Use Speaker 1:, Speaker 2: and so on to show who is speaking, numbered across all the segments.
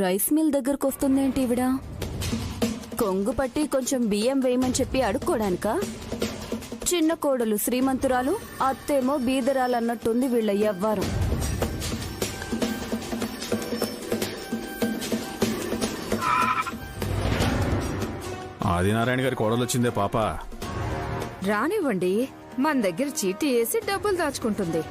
Speaker 1: Rice mill దగ్గరకు వస్తుందేంటి ఈవిడ? కొంగు పట్టి కొంచెం బియ్యం వేయమని చెప్పి అడుక్కోడానికా? చిన్న కోడలు శ్రీమంతురాలు, అత్తేమో బీదరాలన్నట్టుంది వీళ్ళ యవ్వారం.
Speaker 2: ఆదినారాయణ గారి కోడలు వచ్చిందే పాప.
Speaker 3: రానివ్వండి, మన దగ్గర చీటీ వేసి డబ్బులు దాచుకుంటుంది.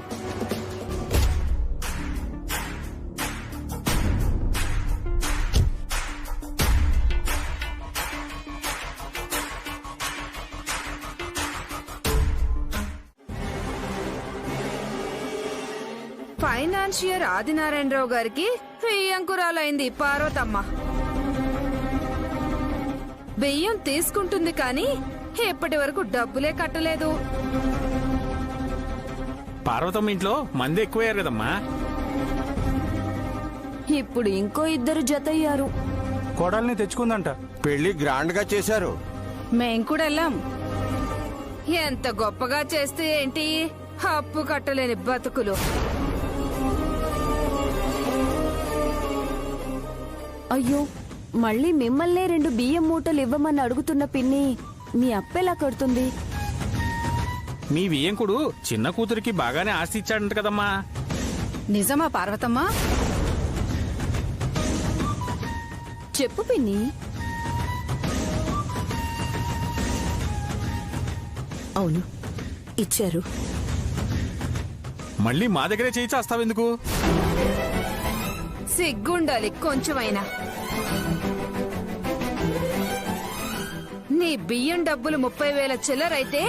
Speaker 3: ఫైనాన్షియర్ ఆదినారాయణరావు గారికి అంకురాలైంది పార్వతమ్మ. బియ్యం తీసుకుంటుంది కానీ ఇప్పటి వరకు డబ్బులే కట్టలేదు.
Speaker 2: పార్వతమ్మ ఇంట్లో మంది ఎక్కువయ్యారు కదమ్మా.
Speaker 1: ఇప్పుడు ఇంకో ఇద్దరు జతయ్యారు.
Speaker 4: కోడల్ని తెచ్చుకుందంట.
Speaker 5: పెళ్లి గ్రాండ్ గా చేశారు.
Speaker 3: మేం కూడా వెళ్ళాం. ఎంత గొప్పగా చేస్తే ఏంటి, అప్పు కట్టలేని బతుకులు.
Speaker 1: అయ్యో, మళ్ళీ మిమ్మల్నే 2 బియ్యం మూటలు ఇవ్వమని అడుగుతున్న పిన్ని మీ అప్పెలా కడుతుంది?
Speaker 2: మీ వియ్యంకుడు చిన్న కూతురికి బాగానే ఆస్తి ఇచ్చాడంట కదమ్మా.
Speaker 3: నిజమా పార్వతమ్మ?
Speaker 1: చెప్పు పిన్ని.
Speaker 6: అవును, ఇచ్చారు.
Speaker 2: మళ్ళీ మా దగ్గరే చేయి చేస్తావెందుకు?
Speaker 3: సిగ్గుండాలి కొంచెమైనా. నీ బియ్యం డబ్బులు 30,000 చిల్లరైతే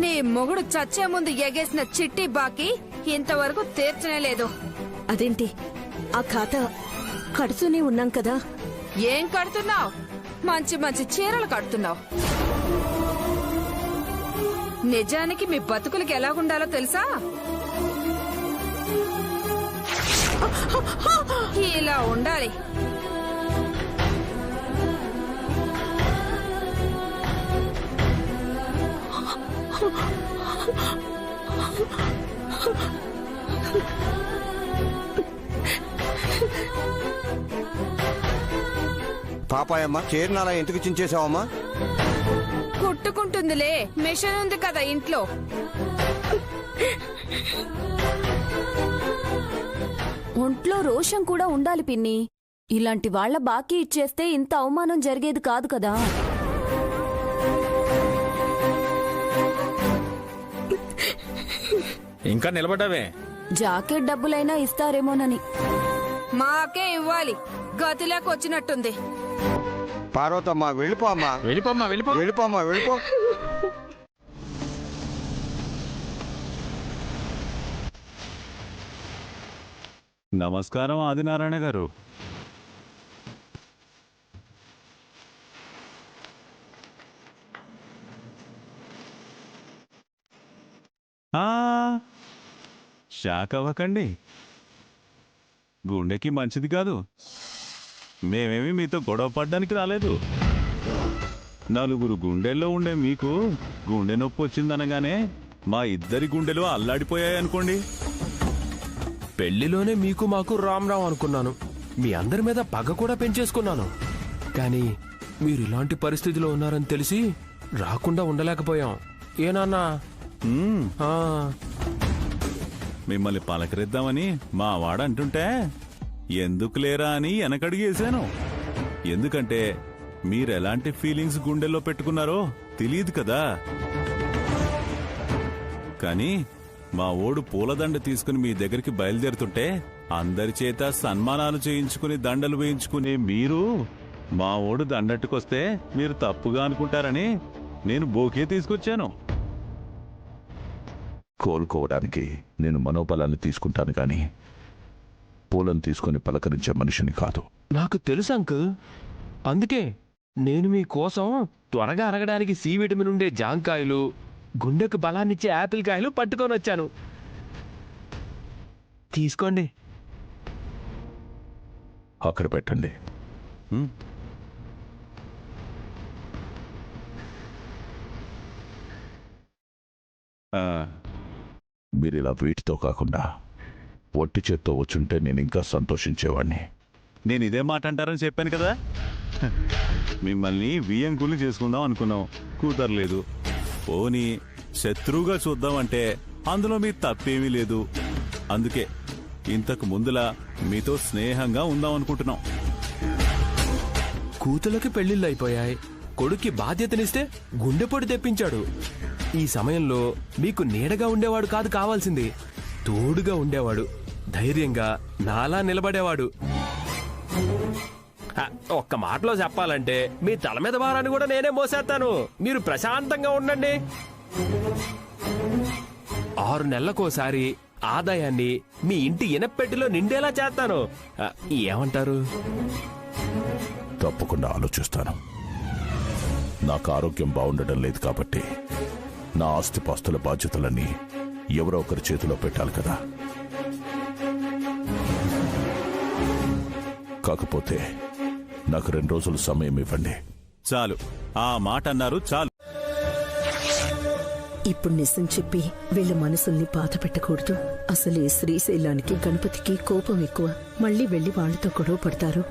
Speaker 3: నీ మొగుడు చచ్చే ముందు ఎగేసిన చిట్టి బాకీ ఇంతవరకు తీర్చనే లేదు.
Speaker 6: అదేంటి, ఆ ఖాతా కడుతూనే ఉన్నాం కదా.
Speaker 3: ఏం కడుతున్నావు? మంచి మంచి చీరలు కడుతున్నావు. నిజానికి మీ బతుకులకి ఎలాగుండాలో తెలుసా? ఇలా ఉండాలి.
Speaker 5: పాపాయమ్మ, చీరనాలా ఎందుకు చించేసావమ్మా?
Speaker 3: కుట్టుకుంటుందిలే, మిషన్ ఉంది కదా ఇంట్లో.
Speaker 1: ఒంట్లో రోషం కూడా ఉండాలి పిన్ని. ఇలాంటి వాళ్ల బాకీ ఇచ్చేస్తే ఇంత అవమానం జరిగేది కాదు కదా.
Speaker 2: ఇంకా నిలబడ్డావే?
Speaker 1: జాకెట్ డబ్బులైనా ఇస్తారేమోనని.
Speaker 3: మాకే ఇవ్వాలి, గతిలోకి వచ్చినట్టుంది.
Speaker 5: పార్వతమ్మ, వెళ్ళిపో అమ్మా.
Speaker 2: వెళ్ళిపోమ్మా, వెళ్ళిపో.
Speaker 5: వెళ్ళిపోమ్మా, వెళ్ళిపో.
Speaker 7: నమస్కారం ఆదినారాయణ గారు. షాక్ అవ్వకండి, గుండెకి మంచిది కాదు. మేమేమి మీతో గొడవ పడ్డానికి రాలేదు. నలుగురు గుండెల్లో ఉండే మీకు గుండె నొప్పి వచ్చిందనగానే మా ఇద్దరి గుండెలు అల్లాడిపోయాయనుకోండి.
Speaker 8: పెళ్లిలోనే మీకు మాకు రామ్ రామ్ అనుకున్నాను. మీ అందరి మీద పగ కూడా పెంచేసుకున్నాను. కానీ మీరు ఇలాంటి పరిస్థితిలో ఉన్నారని తెలిసి రాకుండా ఉండలేకపోయాం. ఏనాన్నా?
Speaker 7: మిమ్మల్ని పలకరిద్దామని మా వాడంటుంటే ఎందుకు లేరా అని వెనకడిగేశాను. ఎందుకంటే మీరెలాంటి ఫీలింగ్స్ గుండెల్లో పెట్టుకున్నారో తెలియదు కదా. కానీ మా ఓడు పూలదండ తీసుకుని మీ దగ్గరికి బయలుదేరుతుంటే అందరి చేత సన్మానాలు చేయించుకుని దండలు వేయించుకుని మీరు మా ఓడు దండట్టుకొస్తే మీరు తప్పుగా అనుకుంటారని నేను బోకే తీసుకొచ్చాను.
Speaker 9: కోలుకోవడానికి నేను మనోబలాన్ని తీసుకుంటాను కానీ పూలను తీసుకుని పలకరించే మనిషిని కాదు.
Speaker 8: నాకు తెలుసు అంకుల్. అందుకే నేను మీకోసం త్వరగా అరగడానికి సి విటమిన్ ఉండే జాంకాయలు, గుండెకు బలాన్నిచ్చే యాపిల్ కాయలు పట్టుకొని వచ్చాను. తీసుకోండి.
Speaker 9: అక్కడ పెట్టండి. మీరు ఇలా వీటితో కాకుండా ఒట్టి చేత్తో వచ్చుంటే నేను ఇంకా సంతోషించేవాడిని.
Speaker 7: నేను ఇదే మాట అంటారని చెప్పాను కదా. మిమ్మల్ని వియ్యంకుల్ని చేసుకుందాం అనుకున్నాం, కుదరలేదు. పోనీ శత్రువుగా చూద్దామంటే అందులో మీ తప్పేమీ లేదు. అందుకే ఇంతకు ముందులా మీతో స్నేహంగా ఉందాం అనుకుంటున్నాం.
Speaker 8: కూతుళ్ళకి పెళ్లిళ్ళు అయిపోయాయి, కొడుక్కి బాధ్యతనిస్తే గుండెపోటు తెప్పించాడు. ఈ సమయంలో మీకు నీడగా ఉండేవాడు కాదు కావాల్సింది, తోడుగా ఉండేవాడు, ధైర్యంగా నాలా నిలబడేవాడు. ఒక్క మాటలో చెప్పాలంటే మీ తల మీద భారాన్ని కూడా నేనే మోసేస్తాను. మీరు ప్రశాంతంగా ఉండండి. 6 నెలలకోసారి ఆదాయాన్ని మీ ఇంటి ఇనప్పెట్టిలో నిండేలా చేస్తాను. ఏమంటారు?
Speaker 9: తప్పకుండా ఆలోచిస్తాను. నాకు ఆరోగ్యం బాగుండడం లేదు కాబట్టి నా ఆస్తిపాస్తుల బాధ్యతలన్నీ ఎవరో ఒకరి చేతిలో పెట్టాలి కదా. కాకపోతే నాకు 2 రోజులు సమయం ఇవ్వండి.
Speaker 7: చాలు, ఆ మాట అన్నారు చాలు.
Speaker 6: ఇప్పుడు నిజం చెప్పి వీళ్ళ మనసుల్ని బాధ పెట్టకూడదు. అసలే శ్రీశైలానికి గణపతికి కోపం ఎక్కువ. మళ్ళీ వెళ్లి వాళ్ళతో గొడవ పడతారు.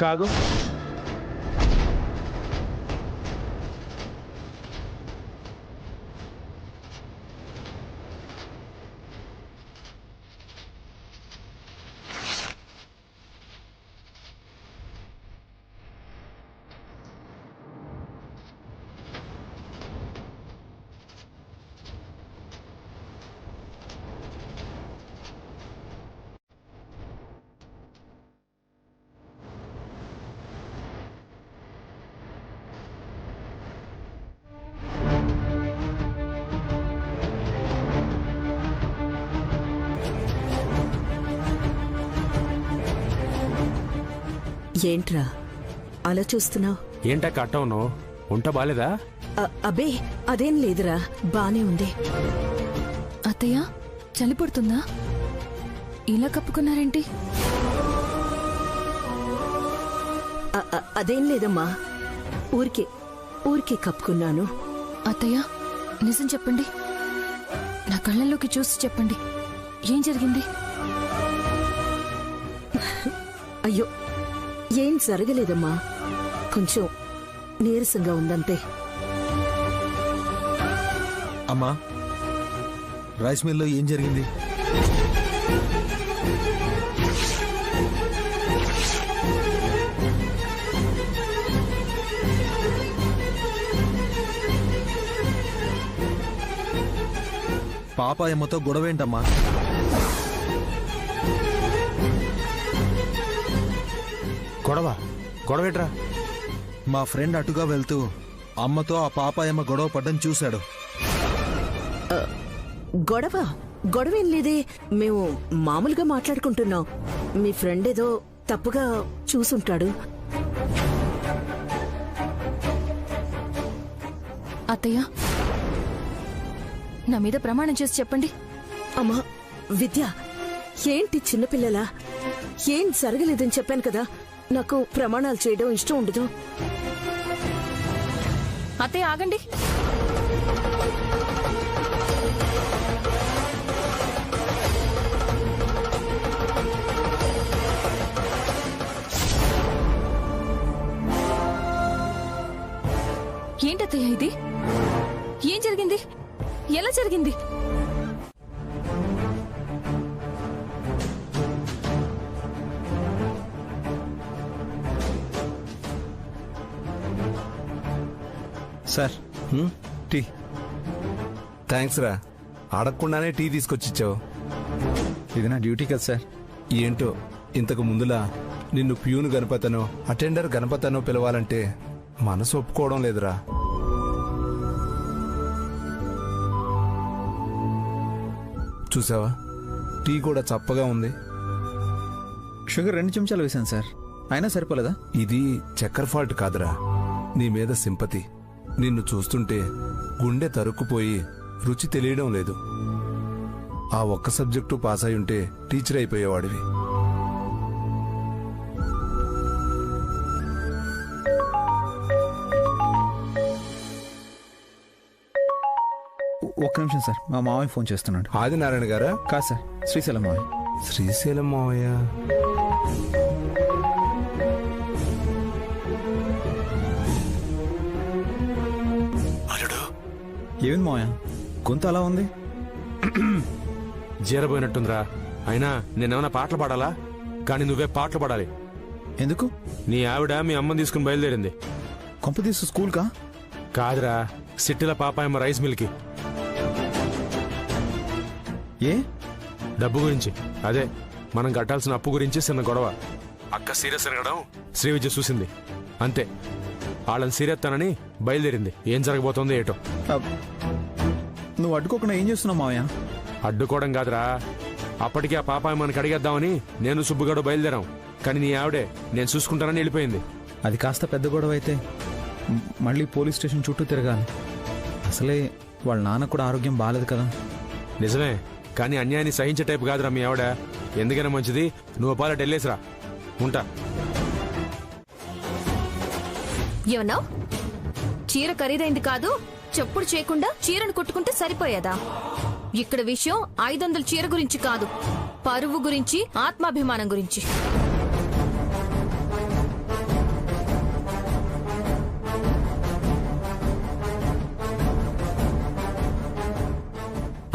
Speaker 8: కాదు,
Speaker 6: ఏంట్రా అలా చూస్తున్నావు?
Speaker 8: ఏంటా కట్టవును? ఉంట బాలేదా?
Speaker 6: అబే అదేం లేదురా, బానే ఉంది.
Speaker 1: అత్తయ్య చలి పడుతుందా? ఇలా కప్పుకున్నారేంటి?
Speaker 6: అదేం లేదమ్మా, ఊరికే కప్పుకున్నాను.
Speaker 1: అత్తయ్య నిజం చెప్పండి, నా కళ్ళల్లోకి చూసి చెప్పండి, ఏం జరిగింది?
Speaker 6: అయ్యో ఏం జరగలేదమ్మా, కొంచెం నీరసంగా ఉందంతే.
Speaker 10: అమ్మా, రైస్ మిల్లో ఏం జరిగింది? పాపాయమ్మతో గొడవేంటమ్మా?
Speaker 8: గొడవేట్రా?
Speaker 10: మా ఫ్రెండ్ అటుగా వెళ్తూ అమ్మతో ఆ పాపాయమ్మ గొడవ పడ్డం చూశాడు.
Speaker 6: గొడవేం లేదే, మేము మామూలుగా మాట్లాడుకుంటున్నాం. మీ ఫ్రెండ్ ఏదో తప్పుగా చూసుంటాడు.
Speaker 1: అత్తయ్య నా మీద ప్రమాణం చేసి చెప్పండి.
Speaker 6: అమ్మా విద్య, ఏంటి చిన్నపిల్లలా? ఏం జరగలేదని చెప్పాను కదా, నాకు ప్రమాణాలు చేయడం ఇష్టం ఉండదు.
Speaker 1: అత్తయ్య ఆగండి. ఏంటత్తయ్య ఇది? ఏం జరిగింది? ఎలా జరిగింది?
Speaker 10: Sir tea. థ్యాంక్స్ రా, అడగకుండానే టీ తీసుకొచ్చిచ్చావు. ఇది నా డ్యూటీ కదా సార్. ఏంటో ఇంతకు ముందులా నిన్ను ప్యూను గణపతనో అటెండర్ గణపతనో పిలవాలంటే మనసు ఒప్పుకోవడం లేదురా. చూసావా, టీ కూడా చప్పగా ఉంది.
Speaker 11: షుగర్ 2 చెంచాలు వేశాను సార్, అయినా సరిపోలేదా?
Speaker 10: ఇది చక్కెర ఫాల్ట్ కాదురా, నీ మీద సింపతి. నిన్ను చూస్తుంటే గుండె తరుక్కుపోయి రుచి తెలియడం లేదు. ఆ ఒక్క సబ్జెక్టు పాస్ అయి ఉంటే టీచర్ అయిపోయేవాడివి.
Speaker 11: ఒక్క నిమిషం సార్, మా మామయ్య ఫోన్ చేస్తున్నాడు.
Speaker 10: ఆదినారాయణ గారా?
Speaker 11: కాదు సార్, శ్రీశైలం మామయ్య.
Speaker 10: శ్రీశైలం మావయ్య.
Speaker 11: ఏమింది మామయ్య, గొంతు అలా ఉంది?
Speaker 8: జీరబోయినట్టుందిరా. అయినా నేనేమన్నా పాటలు పాడాలా? కానీ నువ్వే పాటలు పాడాలి.
Speaker 11: ఎందుకు?
Speaker 8: నీ ఆవిడ మీ అమ్మని తీసుకుని బయలుదేరింది.
Speaker 11: కొంప తీసు స్కూల్కా?
Speaker 8: కాదురా, సిట్టిల పాపాయమ్మ రైస్ మిల్కి.
Speaker 11: ఏ?
Speaker 8: డబ్బు గురించి. అదే మనం కట్టాల్సిన అప్పు గురించి చిన్న గొడవ. అక్క సీరియస్ అనగడం శ్రీవిద్య చూసింది, అంతే. వాళ్ళని సీరియత్తానని బయలుదేరింది. ఏం జరగబోతోందో ఏటో.
Speaker 11: నువ్వు అడ్డుకోకుండా ఏం చేస్తున్నావు మామయ్య?
Speaker 8: అడ్డుకోవడం కాదురా, అప్పటికి ఆ పాపాయమ్మని అడిగేద్దామని నేను సుబ్బుగాడు బయలుదేరాం. కానీ నీ ఆవిడే నేను చూసుకుంటానని వెళ్ళిపోయింది.
Speaker 11: అది కాస్త పెద్ద గొడవ అయితే మళ్ళీ పోలీస్ స్టేషన్ చుట్టూ తిరగాలి. అసలే వాళ్ళ నాన్న కూడా ఆరోగ్యం బాగాలేదు కదా.
Speaker 8: నిజమే, కానీ అన్యాయాన్ని సహించే టైపు కాదురా మీ ఆవిడ. ఎందుకైనా మంచిది నువ్వు పాలట వెళ్ళేసిరా. ఉంటా.
Speaker 3: ఏమన్నావు? చీర ఖరీదైంది కాదు, చెప్పుడు చేయకుండా చీరను కొట్టుకుంటే సరిపోయేదా? ఇక్కడ విషయం 500 చీర గురించి కాదు, పరువు గురించి, ఆత్మాభిమానం గురించి.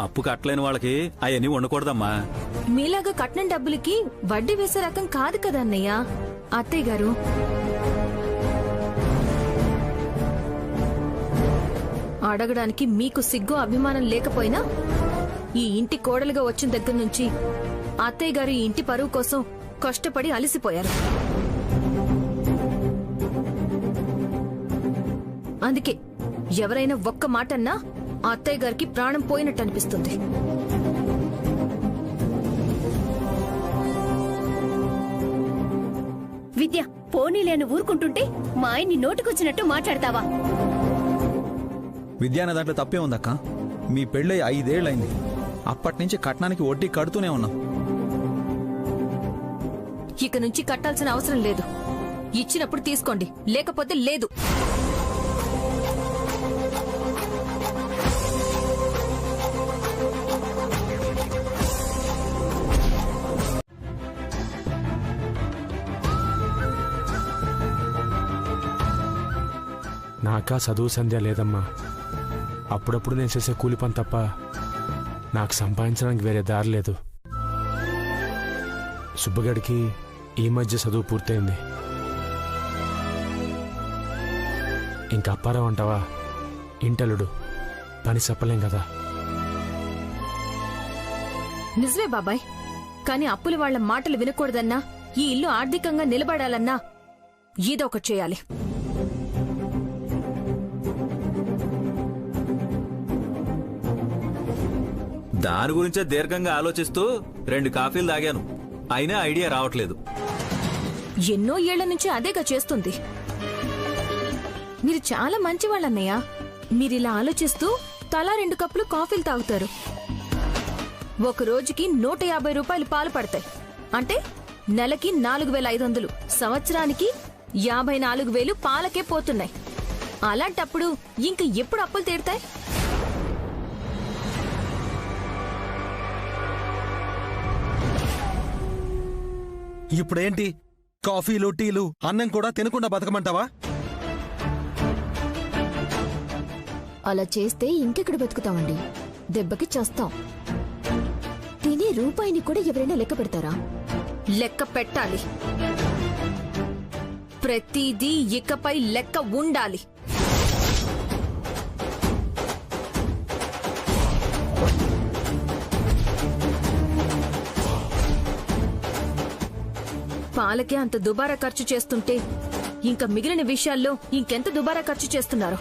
Speaker 2: అప్పు కట్టలేని వాళ్ళకి అవన్నీ ఉండకూడదమ్మా.
Speaker 3: మీలాగా కట్నం డబ్బులకి వడ్డీ వేసే రకం కాదు కదా అన్నయ్య. అత్తయ్య గారు, అడగడానికి మీకు సిగ్గు అభిమానం లేకపోయినా ఈ ఇంటి కోడలుగా వచ్చిన దగ్గర నుంచి అత్తయ్య గారు ఈ ఇంటి పరువు కోసం కష్టపడి అలసిపోయారు. అందుకే ఎవరైనా ఒక్క మాట అన్నా అత్తయ్య గారికి ప్రాణం పోయినట్టు అనిపిస్తుంది.
Speaker 1: విద్య, పోనీలేని ఊరుకుంటుంటే మా ఆయన్ని నోటికొచ్చినట్టు మాట్లాడతావా?
Speaker 11: విద్య అనే దాంట్లో తప్పే ఉందక్క. మీ పెళ్ళై 5 ఏళ్ళైంది. అప్పటి నుంచి కట్నానికి వడ్డీ కడుతూనే ఉన్నాం.
Speaker 3: ఇక నుంచి కట్టాల్సిన అవసరం లేదు. ఇచ్చినప్పుడు తీసుకోండి, లేకపోతే లేదు.
Speaker 8: నాకా చదువు సంధ్య లేదమ్మా. అప్పుడప్పుడు నేను చేసే కూలి పని తప్ప నాకు సంపాదించడానికి వేరే దారి లేదు. సుబ్బగడికి ఈ మధ్య చదువు పూర్తయింది. ఇంకా అప్పారావు అంటావా, ఇంటలుడు, పని చెప్పలేం కదా.
Speaker 3: నిజమే బాబాయ్, కానీ అప్పులు వాళ్ల మాటలు వినకూడదన్నా, ఈ ఇల్లు ఆర్థికంగా నిలబడాలన్నా ఏదో ఒకటి చేయాలి.
Speaker 2: దాని గురించే దీర్ఘంగా ఆలోచిస్తూ 2 కాఫీలు తాగాను. అయినా ఐడియా రావట్లేదు.
Speaker 3: ఎన్నో ఏళ్ల నుంచి అదేగా చేస్తుంది. మీరు చాలా మంచివాళ్ళన్నయ్య. మీరిలా ఆలోచిస్తూ తలా 2 కప్పులు కాఫీలు తాగుతారు. ఒక రోజుకి 150 రూపాయలు పాలు పడతాయి. అంటే నెలకి 4500, సంవత్సరానికి 54,000 పాలకే పోతున్నాయి. అలాంటప్పుడు ఇంక ఎప్పుడు అప్పులు తీరుతాయి?
Speaker 10: ఇప్పుడేంటి, కాఫీలు టీలు అన్నం కూడా తినకుండా బతకమంటావా?
Speaker 1: అలా చేస్తే ఇంకెక్కడ బతుకుతామండి? దెబ్బకి చేస్తాం. తినే రూపాయిని కూడా ఎవరైనా లెక్క పెడతారా?
Speaker 3: లెక్క పెట్టాలి. ప్రతిదీ ఇకపై లెక్క ఉండాలి. పాలకే అంత దుబారా ఖర్చు చేస్తుంటే ఇంకా మిగిలిన విషయాల్లో ఇంకెంత దుబారా ఖర్చు చేస్తున్నారు?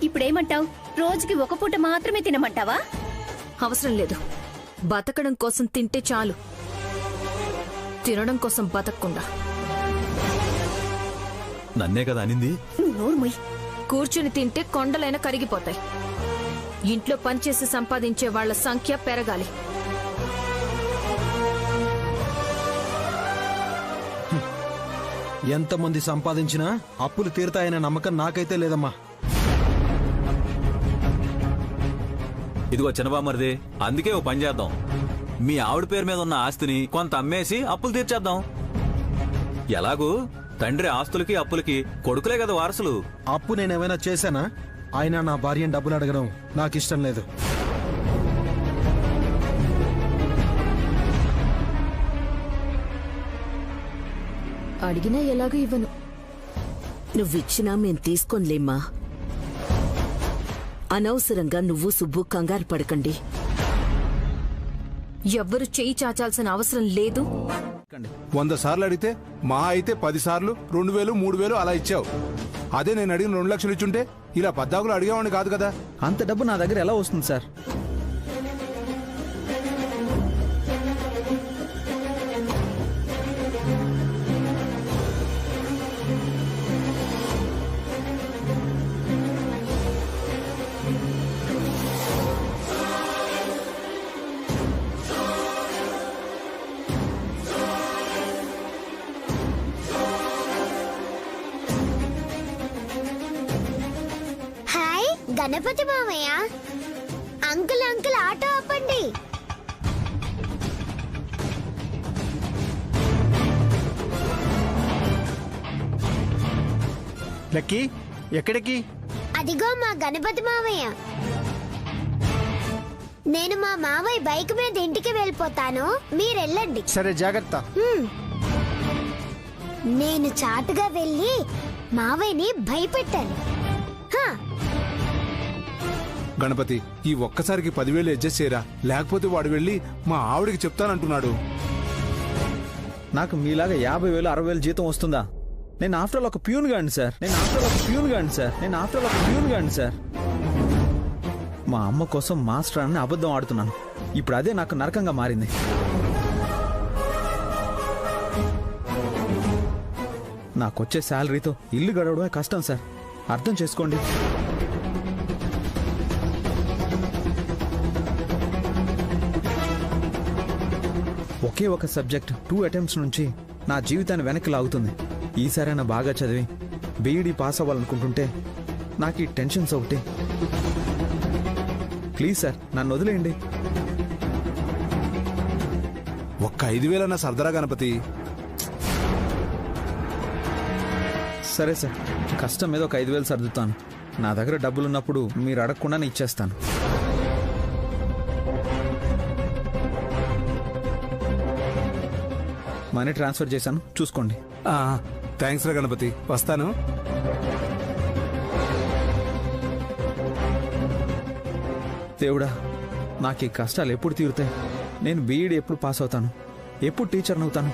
Speaker 1: ఇప్పుడేమంటావు? రోజుకి ఒక పూట మాత్రమే తినమంటావా?
Speaker 3: అవసరం లేదు. బతకడం కోసం తింటే చాలు, తినడం కోసం బతకకుండా.
Speaker 2: నన్నే కదా అనింది.
Speaker 3: కూర్చుని తింటే కొండలైనా కరిగిపోతాయి. ఇంట్లో పనిచేసి సంపాదించే వాళ్ల సంఖ్య పెరగాలి.
Speaker 10: ఎంతమంది సంపాదించినా అప్పులు తీరుతాయనే నమ్మకం నాకైతే లేదమ్మా.
Speaker 2: ఇదిగో చిన్నబామరిది, అందుకే ఓ పని చేద్దాం. మీ ఆవిడ పేరు మీద ఉన్న ఆస్తిని కొంత అమ్మేసి అప్పులు తీర్చేద్దాం. ఎలాగూ తండ్రి ఆస్తులకి అప్పులకి కొడుకులే కదా వారసులు.
Speaker 12: అప్పు నేనేమైనా చేశానా? ఆయన నా భార్యను డబ్బులు అడగడం నాకు ఇష్టం లేదు.
Speaker 6: అడిగినా ఎలాగో ఇవ్వను. నువ్విచ్చినా మేం తీసుకోన్లేమ్మా. అనవసరంగా నువ్వు సుబ్బు కంగారు పడకండి.
Speaker 3: ఎవ్వరు చేయి చాచాల్సిన అవసరం లేదు.
Speaker 10: 100 సార్లు అడిగితే మా అయితే 10 సార్లు 2000 3000 అలా ఇచ్చావు. అదే నేను అడిగిన 2 లక్షలు ఇచ్చుంటే ఇలా పద్దాకులు అడిగేవాడిని కాదు కదా.
Speaker 11: అంత డబ్బు నా దగ్గర ఎలా వస్తుంది సార్?
Speaker 13: హాయ్ గణపతి మామయ్య. అంకుల్ అంకుల్ ఆటో ఆపండి.
Speaker 12: లక్కీ ఎక్కడికి?
Speaker 13: అదిగో మా గణపతి మామయ్య. నేను మా మామయ్య బైక్ మీద ఇంటికి వెళ్ళిపోతాను, మీరెళ్ళండి.
Speaker 12: సరే జాగ్రత్త.
Speaker 13: నేను చాటుగా వెళ్ళి మావయ్యని భయపెట్టాను. హా,
Speaker 10: గణపతి, ఈ ఒక్కసారికి 10,000 అడ్జస్ట్ చేయరా, లేకపోతే వాడు వెళ్ళి మా ఆవిడికి చెప్తానంటున్నాడు.
Speaker 11: నాకు మీలాగా 50,000 60,000 జీతం వస్తుందా? నేను ఆఫ్టర్ ఆల్ ఒక ప్యూన్ గాండి సార్. మా అమ్మ కోసం మాస్టర్ అని అబద్ధం ఆడుతున్నాను. ఇప్పుడు అదే నాకు నరకంగా మారింది. నాకొచ్చే శాలరీతో ఇల్లు గడవడమే కష్టం సార్, అర్థం చేసుకోండి. ఒకే ఒక సబ్జెక్ట్ 2 అటెంప్ట్స్ నుంచి నా జీవితాన్ని వెనక్కి లాగుతుంది. ఈసారైనా బాగా చదివి బీఈడీ పాస్ అవ్వాలనుకుంటుంటే నాకు ఈ టెన్షన్స్ ఒకటి. ప్లీజ్ సార్, నన్ను వదిలేయండి.
Speaker 10: ఒక్క 5,000 అన్న సర్దరా గణపతి.
Speaker 11: సరే సార్, కష్టం మీద ఒక 5,000 సర్దుతాను. నా దగ్గర డబ్బులున్నప్పుడు మీరు అడగకుండానే ఇచ్చేస్తాను. మనీ ట్రాన్స్ఫర్ చేశాను, చూసుకోండి.
Speaker 10: థ్యాంక్స్ రా గణపతి, వస్తాను.
Speaker 11: దేవుడా, నాకు ఈ కష్టాలు ఎప్పుడు తీరుతాయి? నేను బీఈడీ ఎప్పుడు పాస్ అవుతాను? ఎప్పుడు టీచర్ని అవుతాను?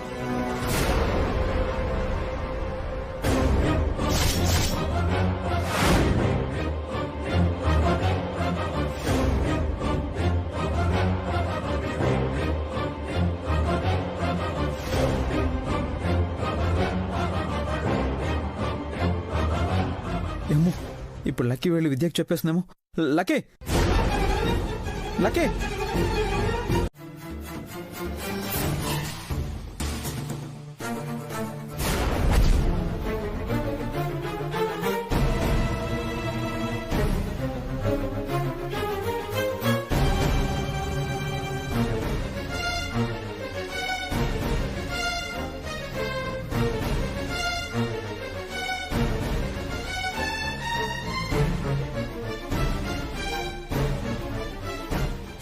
Speaker 11: ఏమో, ఇప్పుడు లక్కీ వెళ్ళి విద్యకు చెప్పేస్తున్నామో. లక్కీ లక్కీ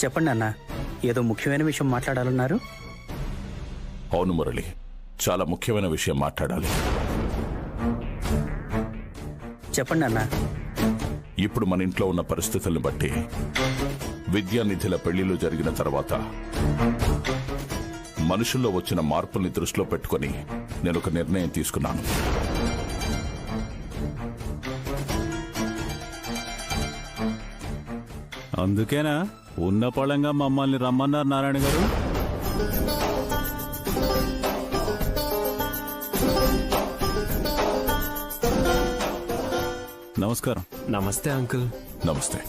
Speaker 14: చెప్పండి అన్న, ఏదో ముఖ్యమైన విషయం మాట్లాడాలన్నారు.
Speaker 9: అవును మురళి, చాలా ముఖ్యమైన విషయం మాట్లాడాలి.
Speaker 14: చెప్పండి అన్న.
Speaker 9: ఇప్పుడు మన ఇంట్లో ఉన్న పరిస్థితులను బట్టి విద్యానిధిల పెళ్లిళ్ళు జరిగిన తర్వాత మనుషుల్లో వచ్చిన మార్పుల్ని దృష్టిలో పెట్టుకుని నేను ఒక నిర్ణయం తీసుకున్నాను.
Speaker 7: అందుకేనా ఉన్న పొలంగా మమ్మల్ని రమ్మన్నారు నారాయణ గారు? నమస్కారం.
Speaker 8: నమస్తే అంకుల్.
Speaker 9: నమస్తే,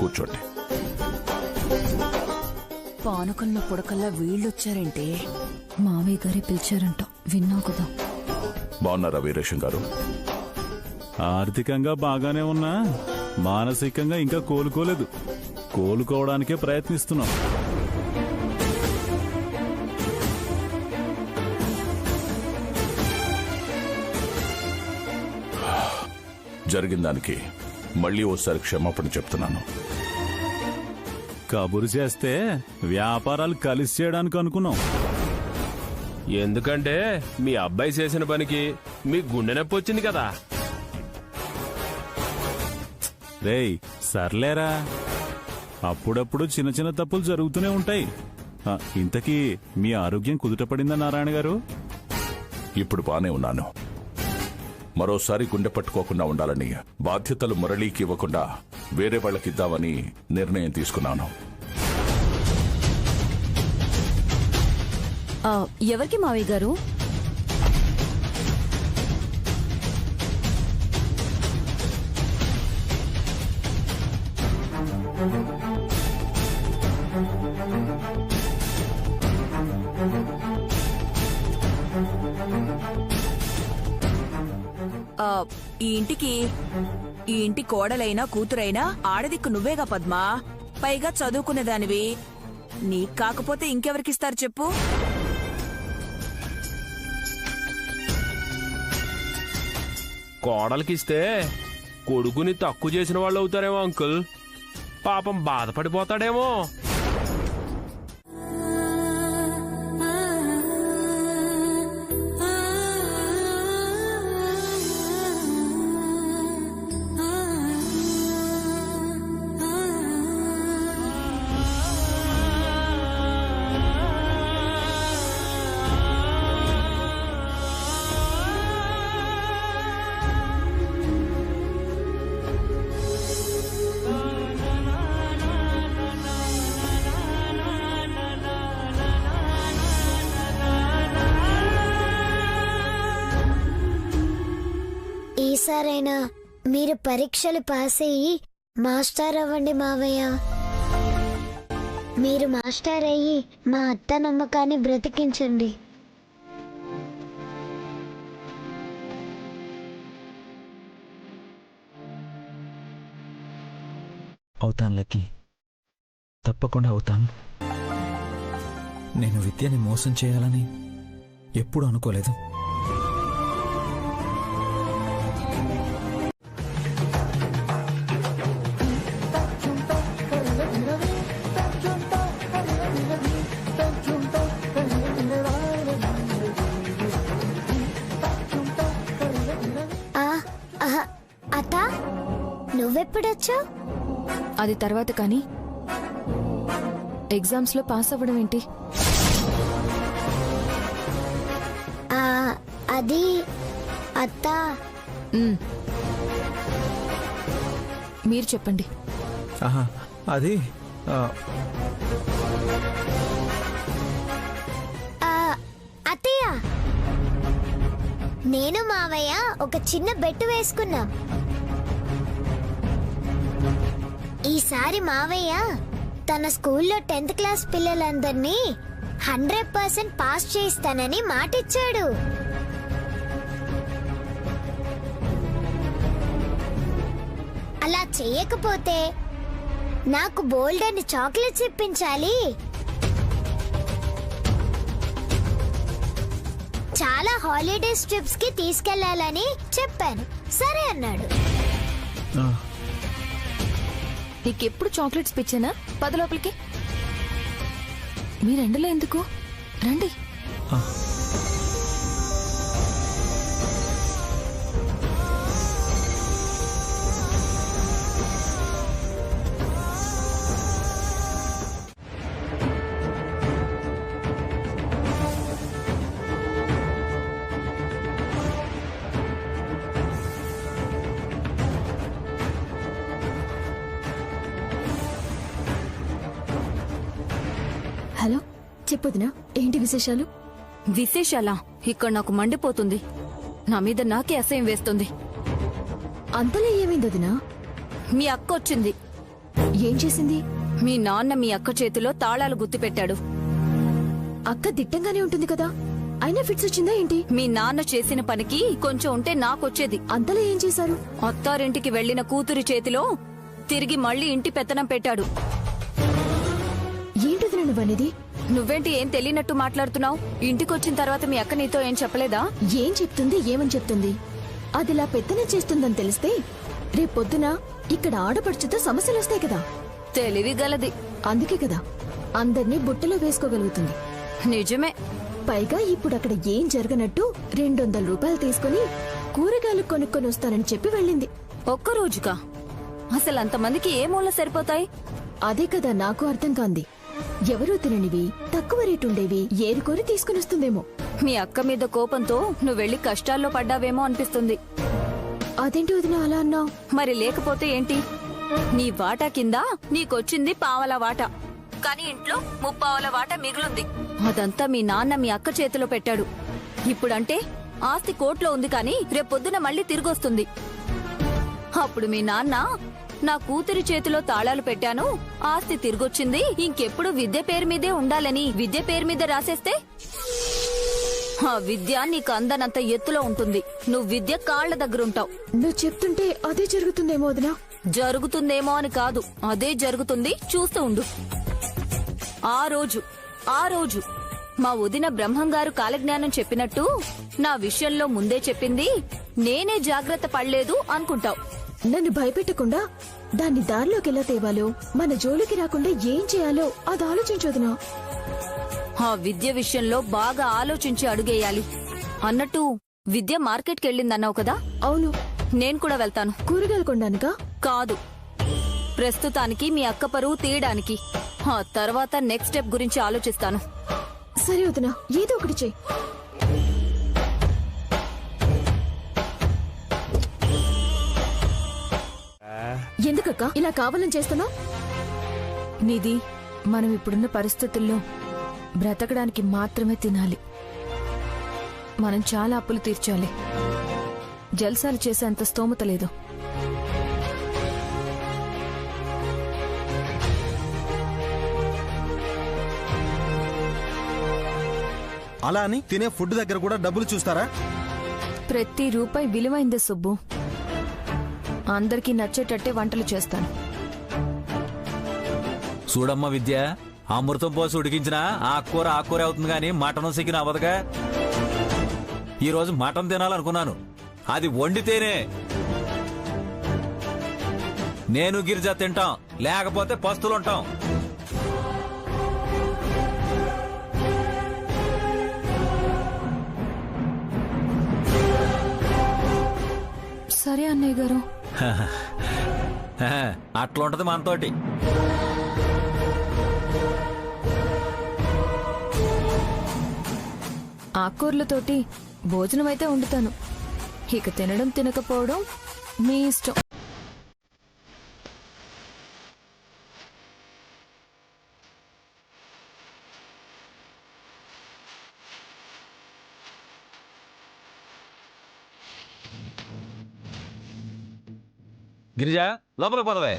Speaker 9: కూర్చోండి.
Speaker 1: పానకంలో పుడకల్లా వీళ్ళొచ్చారంటే మావయ్య గారే పిలిచారంట, విన్నావు కదా.
Speaker 9: బాగున్నారా వీరేశం గారు?
Speaker 7: ఆర్థికంగా బాగానే ఉన్నా మానసికంగా ఇంకా కోలుకోలేదు. కోలుకోవడానికే ప్రయత్నిస్తున్నాం.
Speaker 9: జరిగిన దానికి మళ్ళీ ఓసారి క్షమాపణ చెప్తున్నాను.
Speaker 7: కబురు చేస్తే వ్యాపారాలు కలిసి చేయడానికి అనుకున్నాం.
Speaker 8: ఎందుకంటే మీ అబ్బాయి చేసిన పనికి మీ గుండె నొప్పి వచ్చింది కదా.
Speaker 7: రేయ్ సర్లేరా, అప్పుడప్పుడు చిన్న చిన్న తప్పులు జరుగుతూనే ఉంటాయి. ఇంతకీ మీ ఆరోగ్యం కుదుటపడిందా నారాయణ గారు?
Speaker 9: ఇప్పుడు బానే ఉన్నాను. మరోసారి గుండె పట్టుకోకుండా ఉండాలని బాధ్యతలు మురళీకి ఇవ్వకుండా వేరే వాళ్ళకిద్దామని నిర్ణయం తీసుకున్నాను.
Speaker 1: ఎవరికి మావయ్య గారు?
Speaker 15: ఈ ఇంటి కోడలైనా కూతురైనా ఆడదిక్కు నువ్వేగా పద్మా. పైగా చదువుకునేదానివి. నీకు కాకపోతే ఇంకెవరికిస్తారు చెప్పు?
Speaker 8: కోడలికిస్తే కొడుకుని తక్కువ చేసిన వాళ్ళు అవుతారేమో అంకుల్. పాపం బాధపడిపోతాడేమో.
Speaker 13: ఈసారైనా మీరు పరీక్షలు పాస్ అయ్యి మాస్టర్ అవ్వండి మావయ్య. మీరు మాస్టర్ అయ్యి మా అత్త నమ్మకాన్ని బ్రతికించండి.
Speaker 11: అవుతాను లక్కీ, తప్పకుండా అవుతాను. నేను విద్యని మోసం చేయాలని ఎప్పుడూ అనుకోలేదు.
Speaker 13: అత్త, నువ్వెప్పుడొచ్చావు?
Speaker 3: అది తర్వాత కానీ ఎగ్జామ్స్ లో పాస్ అవ్వడం ఏంటి?
Speaker 13: అది అత్త.
Speaker 3: మీరు చెప్పండి.
Speaker 11: అది
Speaker 13: అత్తయ్య, నేను మావయ్య ఒక చిన్న బెట్టు వేసుకున్నాం. ఈసారి మావయ్య తన స్కూల్లో 10th క్లాస్ పిల్లలందరినీ 100% పాస్ చేయిస్తానని మాటిచ్చాడు. అలా చెయ్యకపోతే నాకు బోల్డ్ అని చాక్లెట్స్ ఇప్పించాలి. చాలా హాలిడేస్ ట్రిప్స్ కి తీసుకెళ్లాలని చెప్పాను. సరే అన్నాడు.
Speaker 3: నీకెప్పుడు చాక్లెట్స్ పిచ్చానా? పద లోపలికి. మీరెండలో ఎందుకు? రండి.
Speaker 1: హలో, చెప్పొదినా, ఏంటి విశేషాలు? విశేషాలా? ఇక్కడ నాకు మండిపోతుంది. నా మీద నాకే అసహ్యం వేస్తుంది. అంతలో ఏమైందదినా? మీ అక్క వచ్చింది. ఏం చేసింది? మీ నాన్న మీ అక్క చేతిలో తాళాలు గుర్తుపెట్టాడు. అక్క దిట్టంగానే ఉంటుంది కదా, అయినా ఫిట్స్ వచ్చిందా ఏంటి? మీ నాన్న చేసిన పనికి కొంచెం ఉంటే నాకొచ్చేది. అంతలో ఏం చేశారు? అత్తారింటికి వెళ్లిన కూతురి చేతిలో తిరిగి మళ్ళీ ఇంటి పెత్తనం పెట్టాడు. ఏంటిది నువ్వనేది? నువ్వేంటి ఏం తెలియనట్టు మాట్లాడుతున్నావు? ఇంటికొచ్చిన తర్వాత మీ అక్క నీతో ఏం చెప్పలేదా? ఏం చెప్తుంది, ఏమని చెప్తుంది? అదిలా పెత్తనం చేస్తుందని తెలిస్తే రేపొద్దున ఇక్కడ ఆడపడుచుతో సమస్యలు వస్తాయి కదా. తెలివి గలది, అందుకే కదా అందర్నీ బుట్టలో వేసుకోగలుగుతుంది. నిజమే. పైగా ఇప్పుడు అక్కడ ఏం జరగనట్టు 200 రూపాయలు తీసుకుని కూరగాయలు కొనుక్కొని వస్తానని చెప్పి వెళ్ళింది. ఒక్క రోజుకా? అసలు అంతమందికి ఏ మూల సరిపోతాయి? అదే కదా నాకు అర్థం కాంది. ఎవరూ తిననివి, తక్కువ రేటుండేవి ఏరుకొని తీసుకుని వస్తుందేమో. మీ అక్క మీద కోపంతో నువ్వెళ్లి కష్టాల్లో పడ్డావేమో అనిపిస్తుంది. అదేంటి వదిన అలా అన్నావు? మరి లేకపోతే ఏంటి? నీ వాటా కింద నీకొచ్చింది పావలా వాటా, కానీ ఇంట్లో 3/4 వాటా మిగులుంది. అదంతా మీ నాన్న మీ అక్క చేతిలో పెట్టాడు. ఇప్పుడంటే ఆస్తి కోర్టులో ఉంది, కానీ రేపొద్దున మళ్ళీ తిరిగొస్తుంది. అప్పుడు మీ నాన్న నా కూతురి చేతిలో తాళాలు పెట్టాను, ఆస్తి తిరిగొచ్చింది, ఇంకెప్పుడు విద్య పేరు మీదే ఉండాలని విద్య పేరు మీద రాసేస్తే ఆ విద్య నీకు అందనంత ఎత్తులో ఉంటుంది. నువ్వు విద్య కాళ్ల దగ్గరుంటావు. నువ్వు చెప్తుంటే అదే జరుగుతుందేమో వదినా. జరుగుతుందేమో అని కాదు, అదే జరుగుతుంది. చూస్తూ ఉండు. ఆ రోజు మా వదిన బ్రహ్మంగారు కాలజ్ఞానం చెప్పినట్టు నా విషయంలో ముందే చెప్పింది, నేనే జాగ్రత్త పడలేదు అనుకుంటావు. నన్ను భయపెట్టకుండా దాన్ని దారిలోకి ఎలా తేవాలో, మన జోలికి రాకుండా ఏం చేయాలో అది ఆలోచించొదినా. ఆ విద్య విషయంలో బాగా ఆలోచించి అడుగేయాలి. అన్నట్టు విద్య మార్కెట్కి వెళ్ళిందన్నావు కదా? అవును. నేను కూడా వెళ్తాను. కూరగాయలు కొనడానికా? కాదు, ప్రస్తుతానికి మీ అక్క పరువు తీయడానికి. ఆ తర్వాత నెక్స్ట్ స్టెప్ గురించి ఆలోచిస్తాను. సరే వదినా, ఏదో ఒకటి చెయ్యి. ఎందుకక్క ఇలా కావాలని చేస్తున్నావు?
Speaker 3: నిధి, మనం ఇప్పుడున్న పరిస్థితుల్లో బ్రతకడానికి మాత్రమే తినాలి. మనం చాలా అప్పులు తీర్చాలి. జల్సాలు చేసేంత స్తోమత లేదు.
Speaker 12: అలా అని తినే ఫుడ్ దగ్గర కూడా డబ్బులు చూస్తారా?
Speaker 3: ప్రతి రూపాయి విలువైందే సుబ్బు. అందరికీ నచ్చేటట్టే వంటలు చేస్తాను.
Speaker 2: చూడమ్మా విద్య, అమృతం పోసి ఉడికించిన ఆకుకూర అవుతుంది గాని మటన్ సిక్కిన అవ్వదుగా. ఈరోజు మటన్ తినాలనుకున్నాను, అది వండితేనే. నేను గిరిజ తింటాం, లేకపోతే పస్తులుంటాం.
Speaker 3: సరే అన్నయ్య గారు.
Speaker 2: అట్లుంటది మనతోటి.
Speaker 3: ఆకుకూరలతోటి భోజనం అయితే వండుతాను. ఇక తినడం తినకపోవడం మీ ఇష్టం.
Speaker 2: గిరిజ, లోపలికి పోదవే.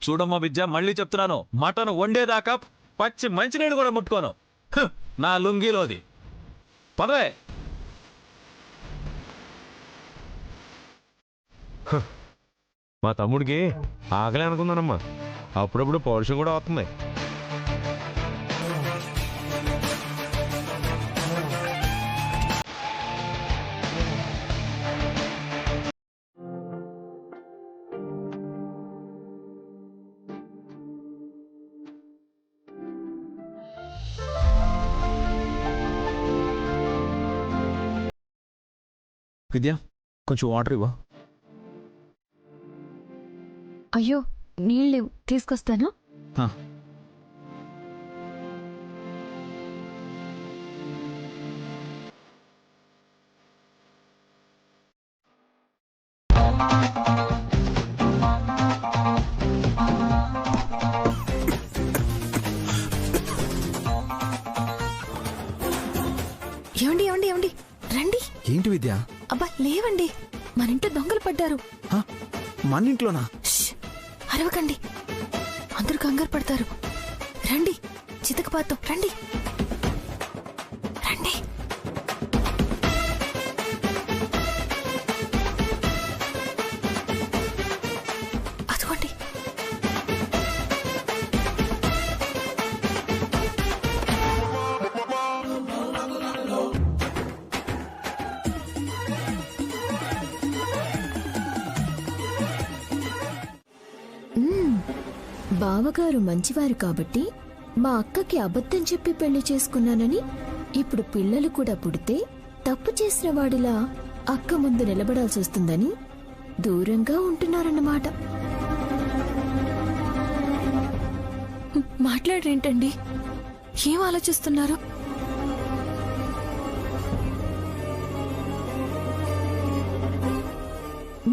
Speaker 2: చూడమ్మా విద్య, మళ్ళీ చెప్తున్నాను, మటన్ వండేదాకా పచ్చి మంచినీళ్ళు కూడా ముట్టుకోను. నా లుంగీలోది. పదవే.
Speaker 16: మా తమ్ముడికి ఆకలి అనుకుందానమ్మా, అప్పుడప్పుడు పౌరుషం కూడా వస్తుంది.
Speaker 11: విద్య, కొంచెం వాటర్ ఇవ్వ.
Speaker 3: అయ్యో, నీళ్ళు తీసుకొస్తాను. ఏమండి ఏమండి ఏమండి, రండి.
Speaker 11: ఏంటి విద్య?
Speaker 3: అబ్బా లేవండి, మన ఇంట్లో దొంగలు పడ్డారు.
Speaker 11: మన ఇంట్లోనా?
Speaker 3: అరవకండి, అందరూ కంగారు పడతారు. రండి. చితకపాతం రండి రండి. అదిగోండి.
Speaker 17: బావగారు మంచివారు కాబట్టి మా అక్కకి అబద్ధం చెప్పి పెళ్లి చేసుకున్నానని ఇప్పుడు పిల్లలు కూడా పుడితే తప్పు చేసిన వాడిలా అక్క ముందు నిలబడాల్సి వస్తుందని దూరంగా ఉంటున్నారన్నమాట.
Speaker 3: మాట్లాడరేంటండి? ఏం ఆలోచిస్తున్నారు?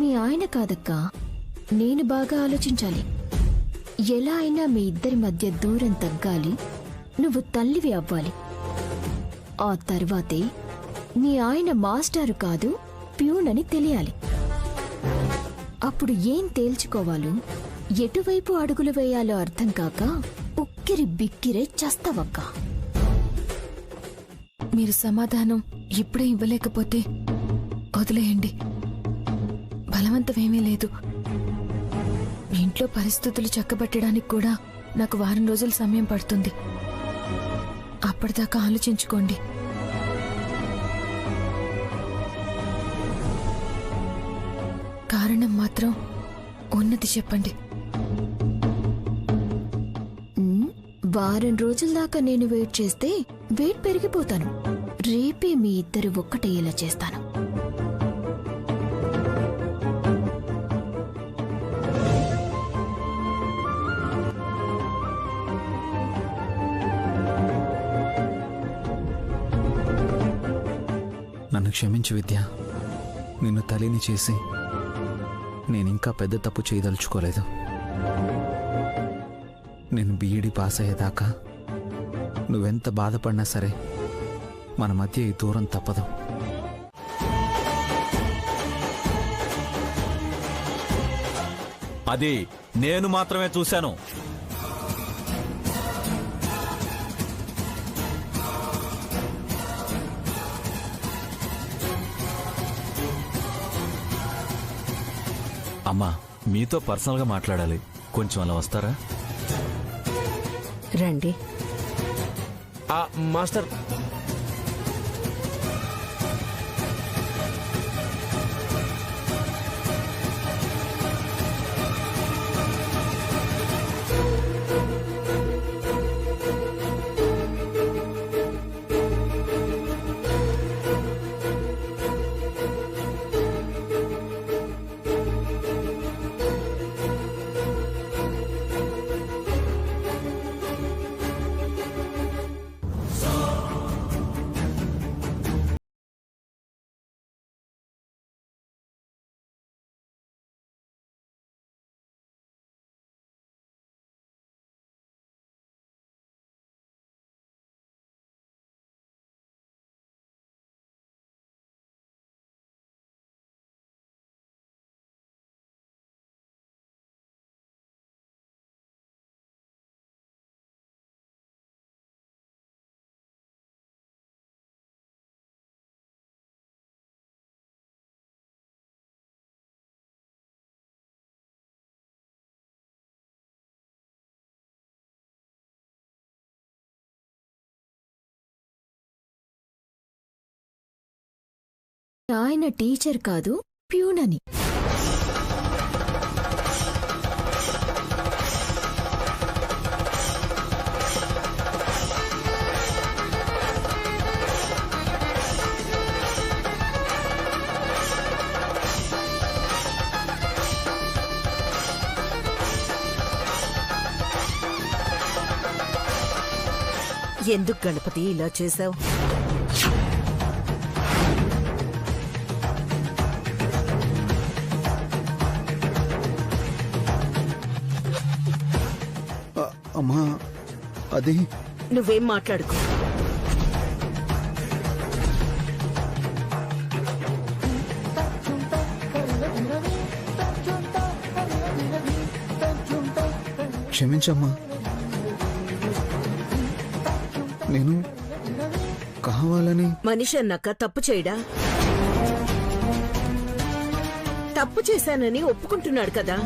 Speaker 17: మీ ఆయన కాదక్కా, నేను బాగా ఆలోచించాలి. ఎలా అయినా మీ ఇద్దరి మధ్య దూరం తగ్గాలి, నువ్వు తల్లివి అవ్వాలి. ఆ తర్వాతే మీ ఆయన మాస్టారు కాదు ప్యూన్ అని తెలియాలి. అప్పుడు ఏం తేల్చుకోవాలో, ఎటువైపు అడుగులు వేయాలో అర్థం కాక ఉక్కిరి బిక్కిరే చస్తావక్క.
Speaker 3: మీరు సమాధానం ఇప్పుడే ఇవ్వలేకపోతే వదిలేయండి. బలవంతమేమీ లేదు. ఇంట్లో పరిస్థితులు చక్కబెట్టడానికి కూడా నాకు వారం రోజుల సమయం పడుతుంది. అప్పటిదాకా ఆలోచించుకోండి. కారణం మాత్రం ఉన్నది చెప్పండి.
Speaker 17: వారం రోజుల దాకా నేను వెయిట్ చేస్తే వెయిట్ పెరిగిపోతాను. రేపే మీ ఇద్దరు ఒక్కటయ్యేలా చేస్తాను.
Speaker 11: నన్ను క్షమించు విద్య. నిన్ను తల్లిని చేసి నేనింకా పెద్ద తప్పు చేయదలుచుకోలేదు. నేను బీఈడీ పాస్ అయ్యేదాకా నువ్వెంత బాధపడినా సరే మన మధ్య ఈ దూరం తప్పదు.
Speaker 2: అది నేను మాత్రమే చూశాను. అమ్మా, మీతో పర్సనల్గా మాట్లాడాలి. కొంచెం అలా వస్తారా?
Speaker 6: రండి.
Speaker 8: మాస్టర్,
Speaker 17: ఆయన టీచర్ కాదు ప్యూన్ అని.
Speaker 6: ఎందుకు గణపతి ఇలా చేశావు?
Speaker 11: అమ్మా, అది
Speaker 6: నువ్వేం మాట్లాడుకో.
Speaker 11: క్షమించమ్మా. నేను కావాలని
Speaker 6: మనిషి అన్నాక తప్పు చేయడా? తప్పు చేశానని ఒప్పుకుంటున్నాడు కదా.